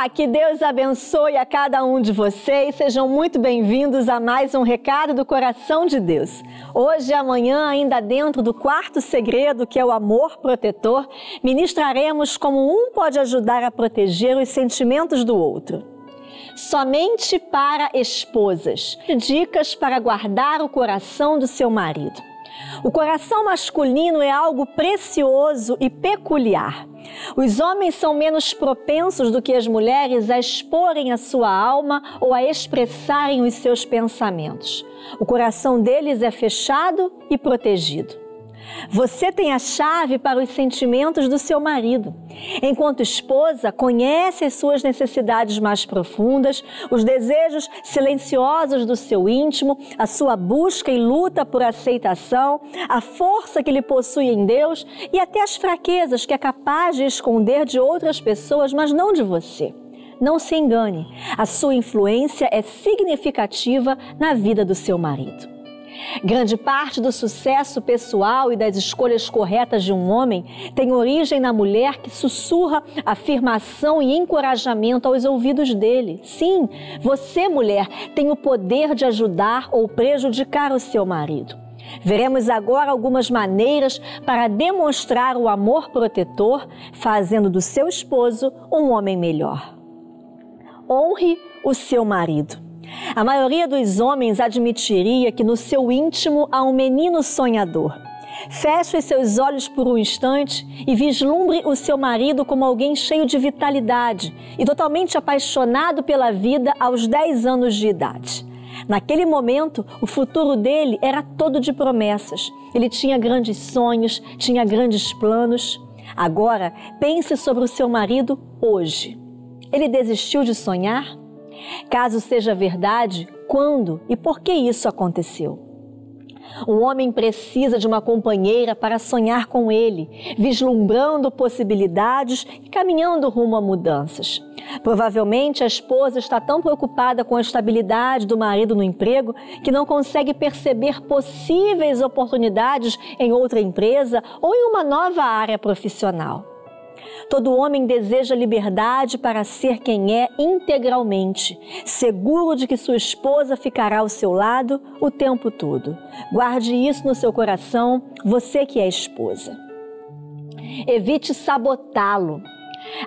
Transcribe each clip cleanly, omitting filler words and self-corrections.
Olá, que Deus abençoe a cada um de vocês. Sejam muito bem-vindos a mais um Recado do Coração de Deus. Hoje e amanhã, ainda dentro do quarto segredo, que é o amor protetor, ministraremos como um pode ajudar a proteger os sentimentos do outro. Somente para esposas. Dicas para guardar o coração do seu marido. O coração masculino é algo precioso e peculiar. Os homens são menos propensos do que as mulheres a exporem a sua alma ou a expressarem os seus pensamentos. O coração deles é fechado e protegido. Você tem a chave para os sentimentos do seu marido. Enquanto esposa, conhece as suas necessidades mais profundas, os desejos silenciosos do seu íntimo, a sua busca e luta por aceitação, a força que ele possui em Deus e até as fraquezas que é capaz de esconder de outras pessoas, mas não de você. Não se engane, a sua influência é significativa na vida do seu marido. Grande parte do sucesso pessoal e das escolhas corretas de um homem tem origem na mulher que sussurra afirmação e encorajamento aos ouvidos dele. Sim, você, mulher, tem o poder de ajudar ou prejudicar o seu marido. Veremos agora algumas maneiras para demonstrar o amor protetor, fazendo do seu esposo um homem melhor. Honre o seu marido. A maioria dos homens admitiria que no seu íntimo há um menino sonhador. Feche os seus olhos por um instante e vislumbre o seu marido como alguém cheio de vitalidade e totalmente apaixonado pela vida aos 10 anos de idade. Naquele momento, o futuro dele era todo de promessas. Ele tinha grandes sonhos, tinha grandes planos. Agora, pense sobre o seu marido hoje. Ele desistiu de sonhar? Caso seja verdade, quando e por que isso aconteceu? Um homem precisa de uma companheira para sonhar com ele, vislumbrando possibilidades e caminhando rumo a mudanças. Provavelmente a esposa está tão preocupada com a estabilidade do marido no emprego que não consegue perceber possíveis oportunidades em outra empresa ou em uma nova área profissional. Todo homem deseja liberdade para ser quem é integralmente, seguro de que sua esposa ficará ao seu lado o tempo todo. Guarde isso no seu coração, você que é esposa. Evite sabotá-lo.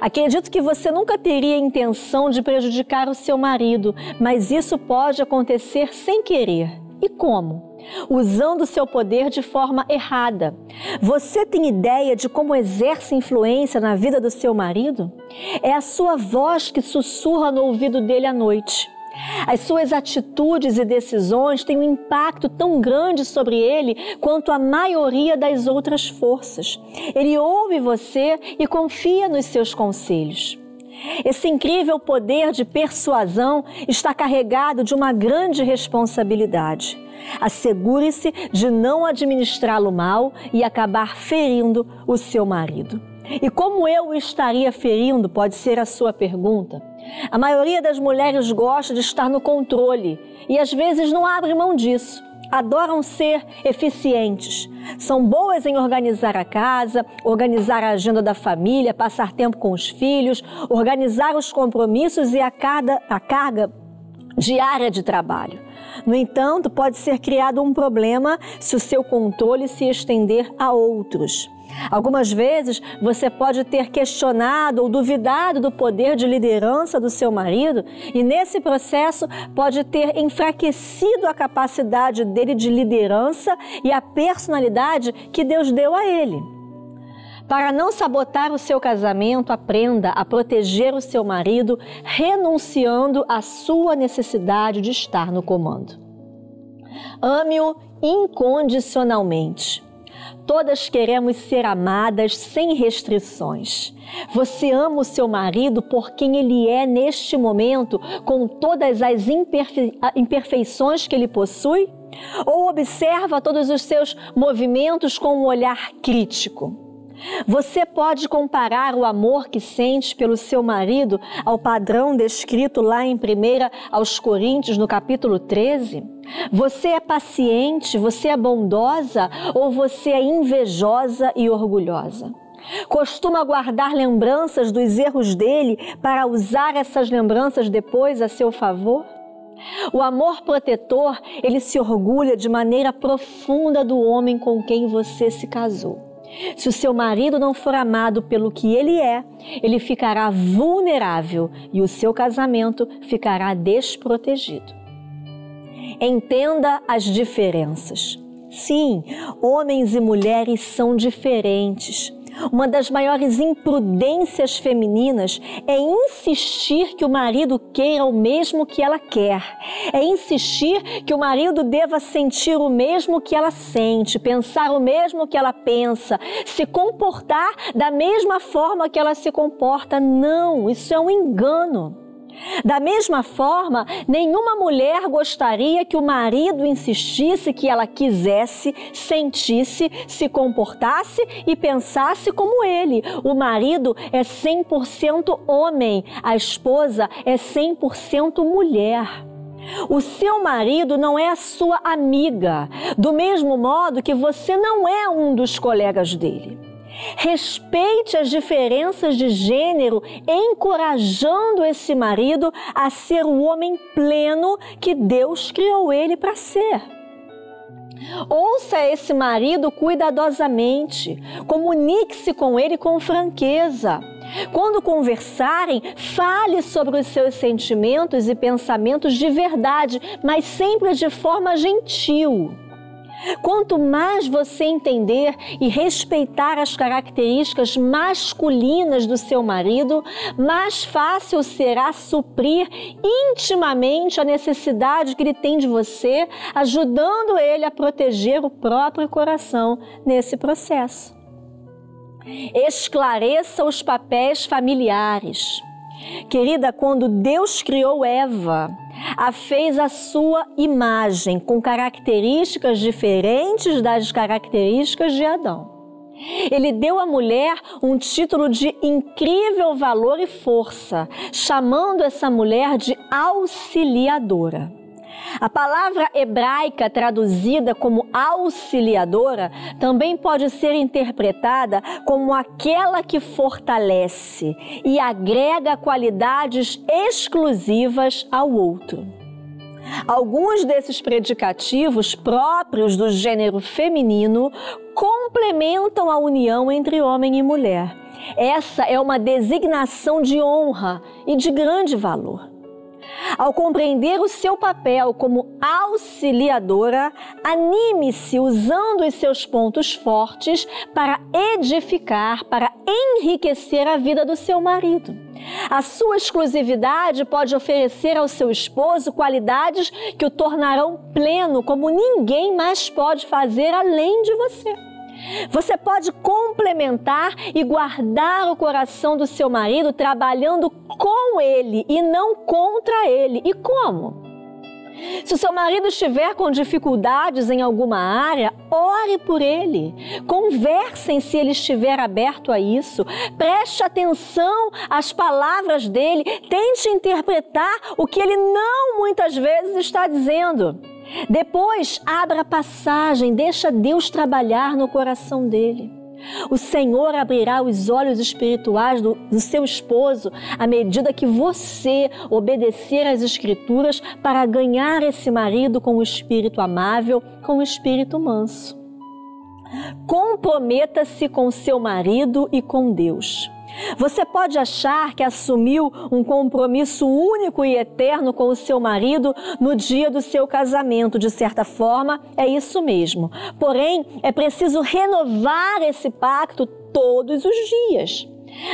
Acredito que você nunca teria intenção de prejudicar o seu marido, mas isso pode acontecer sem querer. E como? Usando seu poder de forma errada. Você tem ideia de como exerce influência na vida do seu marido? É a sua voz que sussurra no ouvido dele à noite. As suas atitudes e decisões têm um impacto tão grande sobre ele quanto a maioria das outras forças. Ele ouve você e confia nos seus conselhos. Esse incrível poder de persuasão está carregado de uma grande responsabilidade. Assegure-se de não administrá-lo mal e acabar ferindo o seu marido. E como eu o estaria ferindo, pode ser a sua pergunta. A maioria das mulheres gosta de estar no controle e às vezes não abre mão disso. Adoram ser eficientes. São boas em organizar a casa, organizar a agenda da família, passar tempo com os filhos, organizar os compromissos e a carga diária de trabalho. No entanto, pode ser criado um problema se o seu controle se estender a outros. Algumas vezes você pode ter questionado ou duvidado do poder de liderança do seu marido e nesse processo pode ter enfraquecido a capacidade dele de liderança e a personalidade que Deus deu a ele. Para não sabotar o seu casamento, aprenda a proteger o seu marido renunciando à sua necessidade de estar no comando. Ame-o incondicionalmente. Todas queremos ser amadas sem restrições. Você ama o seu marido por quem ele é neste momento, com todas as imperfeições que ele possui? Ou observa todos os seus movimentos com um olhar crítico? Você pode comparar o amor que sente pelo seu marido ao padrão descrito lá em 1 aos Coríntios, no capítulo 13? Você é paciente, você é bondosa ou você é invejosa e orgulhosa? Costuma guardar lembranças dos erros dele para usar essas lembranças depois a seu favor? O amor protetor, ele se orgulha de maneira profunda do homem com quem você se casou. Se o seu marido não for amado pelo que ele é, ele ficará vulnerável e o seu casamento ficará desprotegido. Entenda as diferenças. Sim, homens e mulheres são diferentes. Uma das maiores imprudências femininas é insistir que o marido queira o mesmo que ela quer. É insistir que o marido deva sentir o mesmo que ela sente, pensar o mesmo que ela pensa, se comportar da mesma forma que ela se comporta. Não, isso é um engano. Da mesma forma, nenhuma mulher gostaria que o marido insistisse que ela quisesse, sentisse, se comportasse e pensasse como ele. O marido é 100% homem, a esposa é 100% mulher. O seu marido não é a sua amiga, do mesmo modo que você não é um dos colegas dele. Respeite as diferenças de gênero, encorajando esse marido a ser o homem pleno que Deus criou ele para ser. Ouça esse marido cuidadosamente, comunique-se com ele com franqueza. Quando conversarem, fale sobre os seus sentimentos e pensamentos de verdade, mas sempre de forma gentil. Quanto mais você entender e respeitar as características masculinas do seu marido, mais fácil será suprir intimamente a necessidade que ele tem de você, ajudando ele a proteger o próprio coração nesse processo. Esclareça os papéis familiares. Querida, quando Deus criou Eva, a fez à sua imagem, com características diferentes das características de Adão. Ele deu à mulher um título de incrível valor e força, chamando essa mulher de auxiliadora. A palavra hebraica traduzida como auxiliadora também pode ser interpretada como aquela que fortalece e agrega qualidades exclusivas ao outro. Alguns desses predicativos próprios do gênero feminino complementam a união entre homem e mulher. Essa é uma designação de honra e de grande valor. Ao compreender o seu papel como auxiliadora, anime-se usando os seus pontos fortes para edificar, para enriquecer a vida do seu marido. A sua exclusividade pode oferecer ao seu esposo qualidades que o tornarão pleno, como ninguém mais pode fazer além de você. Você pode complementar e guardar o coração do seu marido trabalhando com ele e não contra ele. E como? Se o seu marido estiver com dificuldades em alguma área, ore por ele. Conversem se ele estiver aberto a isso. Preste atenção às palavras dele. Tente interpretar o que ele não muitas vezes está dizendo. Depois, abra passagem, deixa Deus trabalhar no coração dele. O Senhor abrirá os olhos espirituais do seu esposo à medida que você obedecer às Escrituras para ganhar esse marido com o espírito amável, com o espírito manso. Comprometa-se com seu marido e com Deus. Você pode achar que assumiu um compromisso único e eterno com o seu marido no dia do seu casamento. De certa forma, é isso mesmo. Porém, é preciso renovar esse pacto todos os dias.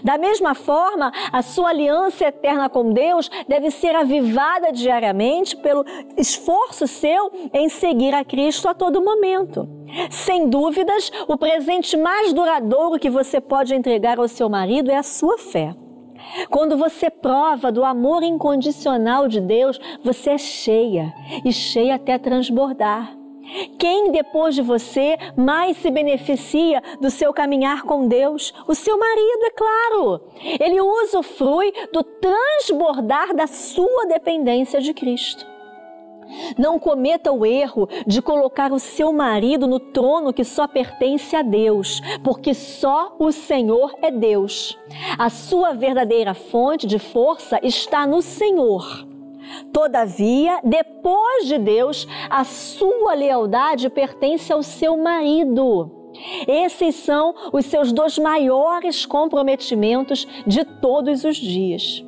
Da mesma forma, a sua aliança eterna com Deus deve ser avivada diariamente pelo esforço seu em seguir a Cristo a todo momento. Sem dúvidas, o presente mais duradouro que você pode entregar ao seu marido é a sua fé. Quando você prova do amor incondicional de Deus, você é cheia, e cheia até transbordar. Quem depois de você mais se beneficia do seu caminhar com Deus? O seu marido, é claro. Ele usufrui do transbordar da sua dependência de Cristo. Não cometa o erro de colocar o seu marido no trono que só pertence a Deus, porque só o Senhor é Deus. A sua verdadeira fonte de força está no Senhor. Todavia, depois de Deus, a sua lealdade pertence ao seu marido. Esses são os seus 2 maiores comprometimentos de todos os dias.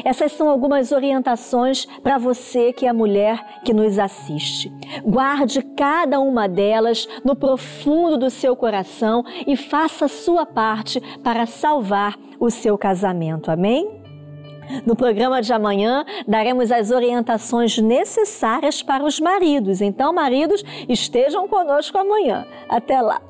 Essas são algumas orientações para você que é mulher que nos assiste. Guarde cada uma delas no profundo do seu coração e faça a sua parte para salvar o seu casamento. Amém? No programa de amanhã, daremos as orientações necessárias para os maridos. Então, maridos, estejam conosco amanhã. Até lá!